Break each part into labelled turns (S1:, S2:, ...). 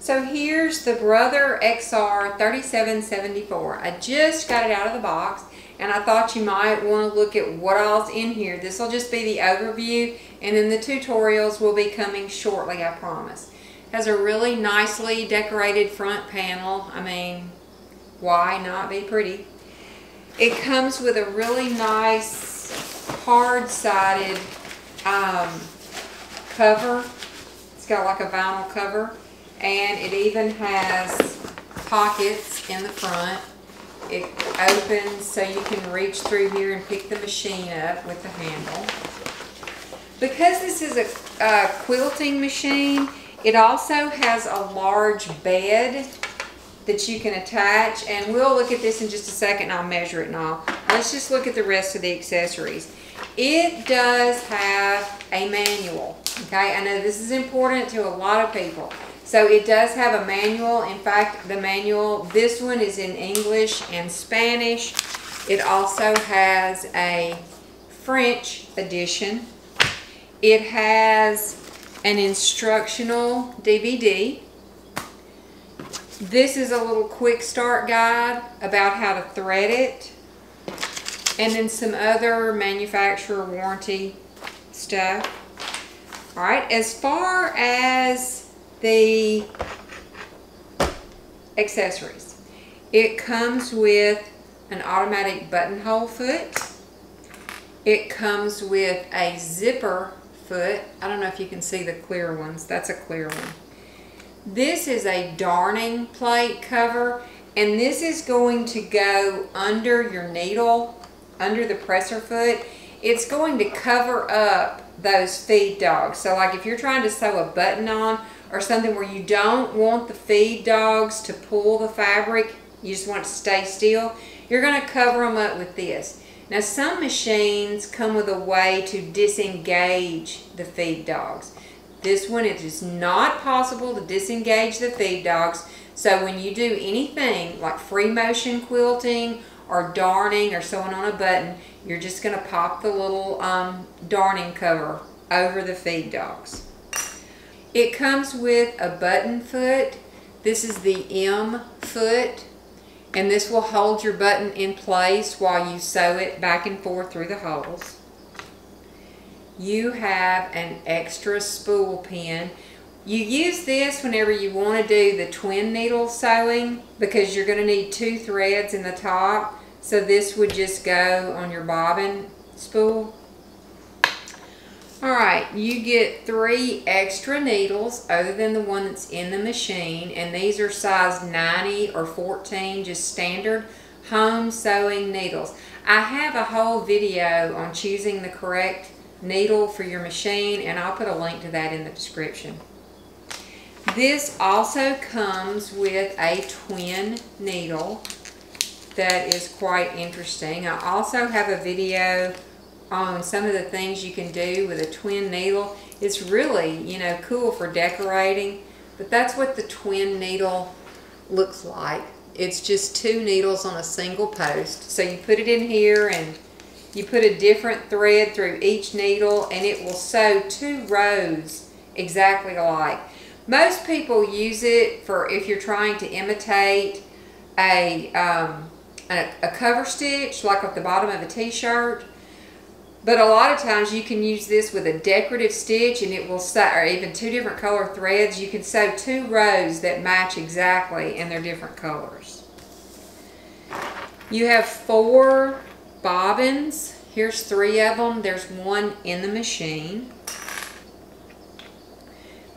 S1: So here's the Brother XR3774. I just got it out of the box, and I thought you might want to look at what all's in here. This will just be the overview, and then the tutorials will be coming shortly, I promise. It has a really nicely decorated front panel. I mean, why not be pretty? It comes with a really nice hard-sided cover. It's got like a vinyl cover, and it even has pockets in the front. It opens so you can reach through here and pick the machine up with the handle. Because this is a quilting machine, it also has a large bed that you can attach, and we'll look at this in just a second and I'll measure it and all. Let's just look at the rest of the accessories. It does have a manual, okay? I know this is important to a lot of people. So it does have a manual. In fact, the manual, this one is in English and Spanish. It also has a French edition. It has an instructional DVD. This is a little quick start guide about how to thread it. And then some other manufacturer warranty stuff. Alright, as far as the accessories, it comes with an automatic buttonhole foot. It comes with a zipper foot. I don't know if you can see the clear ones. That's a clear one. This is a darning plate cover, and this is going to go under your needle, under the presser foot. It's going to cover up those feed dogs. So like if you're trying to sew a button on or something where you don't want the feed dogs to pull the fabric, you just want it to stay still, you're going to cover them up with this. Now some machines come with a way to disengage the feed dogs. This one, it is not possible to disengage the feed dogs. So when you do anything like free motion quilting or darning or sewing on a button, you're just going to pop the little darning cover over the feed dogs. It comes with a button foot. This is the M foot, and this will hold your button in place while you sew it back and forth through the holes. You have an extra spool pin. You use this whenever you want to do the twin needle sewing because you're going to need 2 threads in the top. So this would just go on your bobbin spool. Alright, you get 3 extra needles other than the one that's in the machine, and these are size 90 or 14, just standard home sewing needles. I have a whole video on choosing the correct needle for your machine, and I'll put a link to that in the description. This also comes with a twin needle that is quite interesting. I also have a video on some of the things you can do with a twin needle. It's really, you know, cool for decorating, but that's what the twin needle looks like. It's just 2 needles on a single post. So you put it in here and you put a different thread through each needle, and it will sew 2 rows exactly alike. Most people use it for if you're trying to imitate a cover stitch, like at the bottom of a t-shirt. But a lot of times you can use this with a decorative stitch, and it will sew, or even 2 different color threads. You can sew 2 rows that match exactly, and they're different colors. You have 4 bobbins. Here's 3 of them. There's 1 in the machine.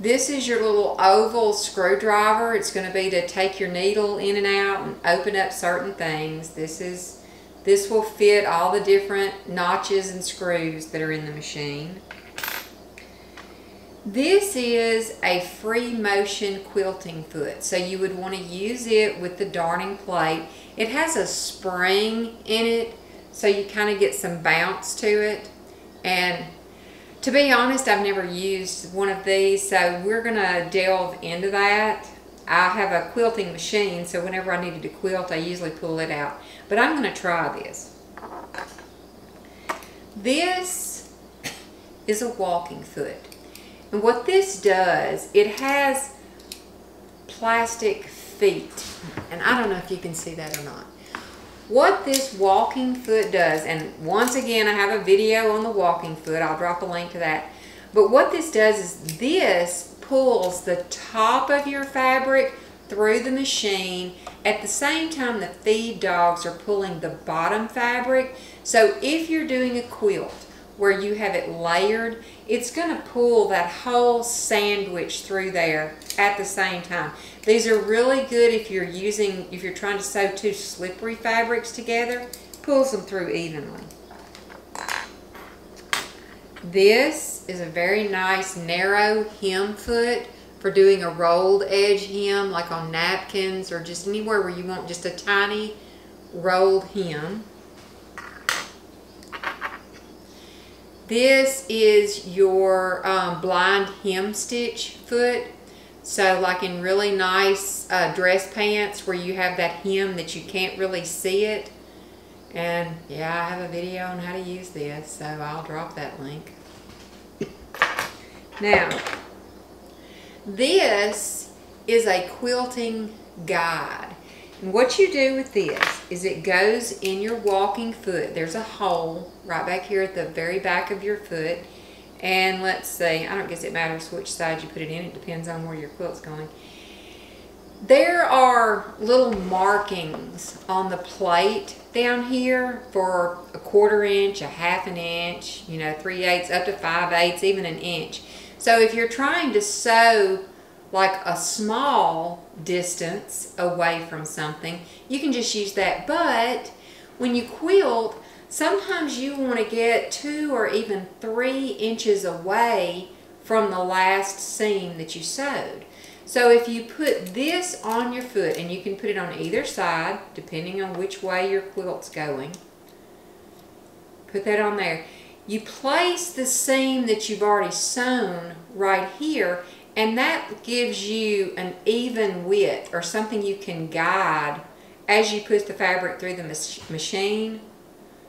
S1: This is your little oval screwdriver. It's going to be to take your needle in and out and open up certain things. This will fit all the different notches and screws that are in the machine. This is a free motion quilting foot, so you would want to use it with the darning plate. It has a spring in it, so you kind of get some bounce to it. And to be honest, I've never used one of these, so we're going to delve into that. I have a quilting machine, so whenever I needed to quilt, I usually pull it out. But I'm going to try this. This is a walking foot. And what this does, it has plastic feet. And I don't know if you can see that or not. What this walking foot does, and once again, I have a video on the walking foot. I'll drop a link to that. But what this does is this pulls the top of your fabric through the machine at the same time the feed dogs are pulling the bottom fabric. So if you're doing a quilt where you have it layered, it's going to pull that whole sandwich through there at the same time. These are really good if you're trying to sew two slippery fabrics together. Pulls them through evenly. This is a very nice narrow hem foot for doing a rolled edge hem, like on napkins or just anywhere where you want just a tiny rolled hem. This is your blind hem stitch foot. So like in really nice dress pants where you have that hem that you can't really see it. And yeah, I have a video on how to use this, so I'll drop that link. Now, this is a quilting guide. And what you do with this is it goes in your walking foot. There's a hole right back here at the very back of your foot. And let's see, I don't guess it matters which side you put it in. It depends on where your quilt's going. There are little markings on the plate down here for a 1/4 inch, a 1/2 inch, 3/8 up to 5/8, even an inch. So if you're trying to sew like a small distance away from something, you can just use that. But when you quilt, sometimes you want to get 2 or even 3 inches away from the last seam that you sewed. So if you put this on your foot, and you can put it on either side depending on which way your quilt's going, put that on there. You place the seam that you've already sewn right here, and that gives you an even width or something you can guide as you put the fabric through the machine.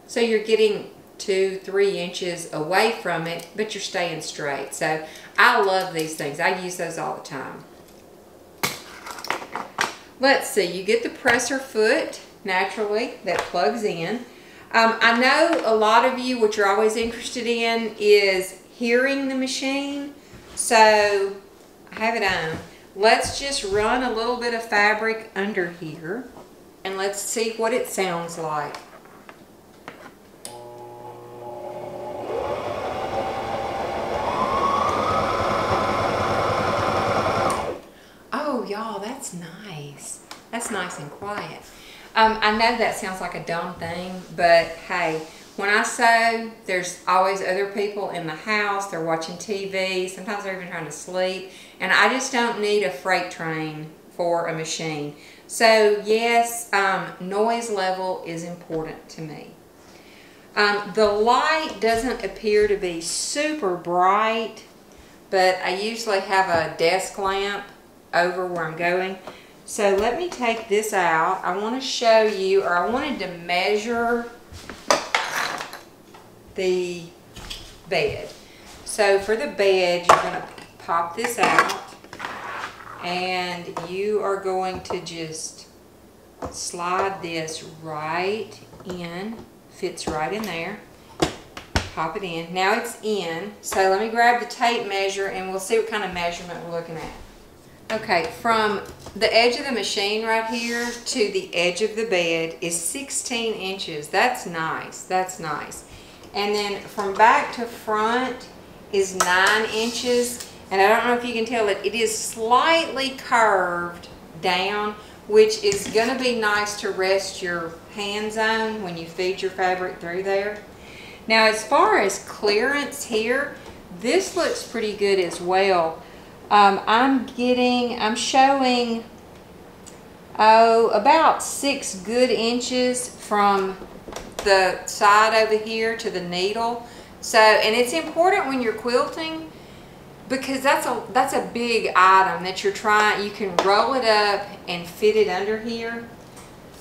S1: So you're getting 2-3 inches away from it, but you're staying straight. So I love these things. I use those all the time. Let's see, you get the presser foot naturally that plugs in. I know a lot of you, what you're always interested in is hearing the machine. So I have it on. Let's just run a little bit of fabric under here and let's see what it sounds like. Oh, y'all, that's nice. That's nice and quiet. I know that sounds like a dumb thing, but hey, when I sew, there's always other people in the house. They're watching TV. Sometimes they're even trying to sleep. And I just don't need a freight train for a machine. So yes, noise level is important to me. The light doesn't appear to be super bright, but I usually have a desk lamp over where I'm going. So let me take this out. I want to show you, or I wanted to measure the bed. So for the bed, you're going to pop this out and you are going to just slide this right in. Fits right in there. Pop it in. Now it's in. So let me grab the tape measure and we'll see what kind of measurement we're looking at. Okay, from the edge of the machine right here to the edge of the bed is 16 inches. That's nice. That's nice. And then from back to front is 9 inches. And I don't know if you can tell it, it is slightly curved down, which is going to be nice to rest your hands on when you feed your fabric through there. Now as far as clearance here, this looks pretty good as well. I'm showing about 6 good inches from the side over here to the needle. So, and it's important when you're quilting because that's a big item that you're trying. You can roll it up and fit it under here.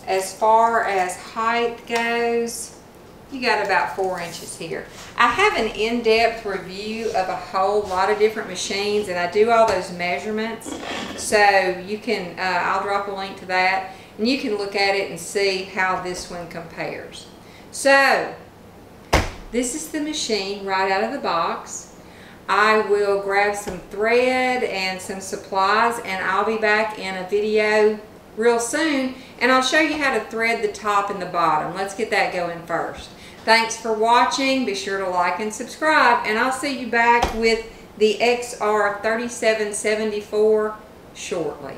S1: As far as height goes, You got about 4 inches here. I have an in-depth review of a whole lot of different machines, and I do all those measurements. So you can, I'll drop a link to that, and you can look at it and see how this one compares. So this is the machine right out of the box. I will grab some thread and some supplies, and I'll be back in a video real soon, and I'll show you how to thread the top and the bottom. Let's get that going first. Thanks for watching. Be sure to like and subscribe, and I'll see you back with the XR3774 shortly.